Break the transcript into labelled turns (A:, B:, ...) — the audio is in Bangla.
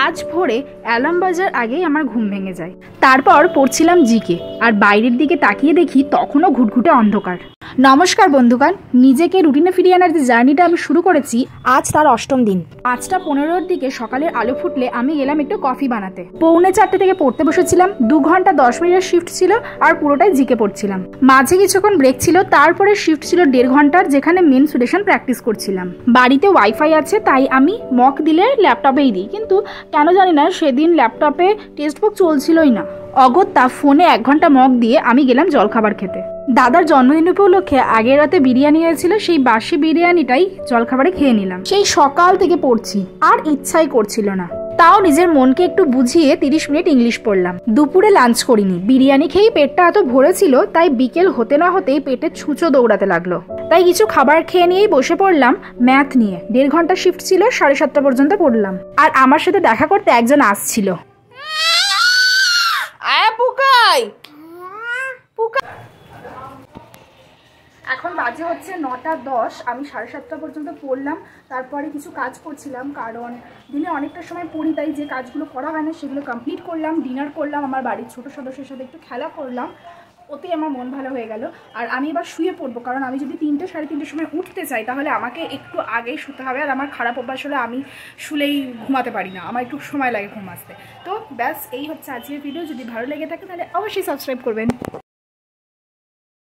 A: আজ ভোরে অ্যালার্ম বাজার আগেই আমার ঘুম ভেঙে যায়। তারপর পড়ছিলাম জিকে, আর বাইরের দিকে তাকিয়ে দেখি তখনও ঘুটঘুটে অন্ধকার। নমস্কার বন্ধুগণ, নিজেকে রুটিনে ফিরিয়ে আনার যে জার্নিটা আমি শুরু করেছি, আজ তার ৮ম দিন। ৫টা ১৫-র দিকে সকালের আলো ফুটলে আমি গেলাম একটু কফি বানাতে। ৩:৪ থেকে পড়তে বসেছিলাম। ২ ঘন্টা ১০ মিনিটের শিফট ছিল, আর পুরোটাই জিকে পড়ছিলাম। মাঝে কিছুক্ষণ ব্রেক ছিল, তারপরে শিফট ছিল ১.৫ ঘন্টার, যেখানে মেনসুরেশন প্র্যাকটিস করছিলাম। বাড়িতে ওয়াইফাই আছে, তাই আমি মক দিলে ল্যাপটপেই দিই, কিন্তু কেন জানি না সেদিন ল্যাপটপে টেক্সট বুক চলছিলই না। অগত্যা ফোনে ১ ঘন্টা মক দিয়ে আমি গেলাম জলখাবার খেতে। দাদার জন্মদিন উপলক্ষে আগের রাতে বিরিয়ানি হয়েছিল, সেই বাসি বিরিয়ানিটাই জলখাবারে খেয়ে নিলাম। সেই সকাল থেকে পড়ছি, আর ইচ্ছাই করছিল না, তাও নিজের মনকে একটু বুঝিয়ে ৩০ মিনিট ইংলিশ পড়লাম। দুপুরে লাঞ্চ করিনি, বিরিয়ানি খেয়েই পেটটা এত ভরেছিল, তাই বিকেল হতে না হতেই পেটে ছুঁচো দৌড়াতে লাগলো। তাই কিছু খাবার খেয়ে নিয়েই বসে পড়লাম ম্যাথ নিয়ে। ১.৫ ঘন্টা শিফট ছিল, ৭:৩০ পর্যন্ত পড়লাম। আর আমার সাথে দেখা করতে একজন আসছিল। এখন বাজে হচ্ছে ৯টা ১০। আমি ৭:৩০ পর্যন্ত পড়লাম, তারপরে কিছু কাজ করছিলাম, কারণ দিনে অনেকটা সময় পড়ি, তাই যে কাজগুলো করা হয় না সেগুলো কমপ্লিট করলাম। ডিনার করলাম, আমার বাড়ির ছোটো সদস্যের সাথে একটু খেলা করলাম, ওতেই আমার মন ভালো হয়ে গেল। আর আমি এবার শুয়ে পড়বো, কারণ আমি যদি ৩টে ৩:৩০ সময় উঠতে চাই তাহলে আমাকে একটু আগেই শুতে হবে। আর আমার খারাপ অভ্যাস হলে আমি শুলেই ঘুমাতে পারি না, আমার একটু সময় লাগে ঘুম আসতে। তো ব্যাস, এই হচ্ছে আজকের ভিডিও। যদি ভালো লেগে থাকে তাহলে অবশ্যই সাবস্ক্রাইব করবেন।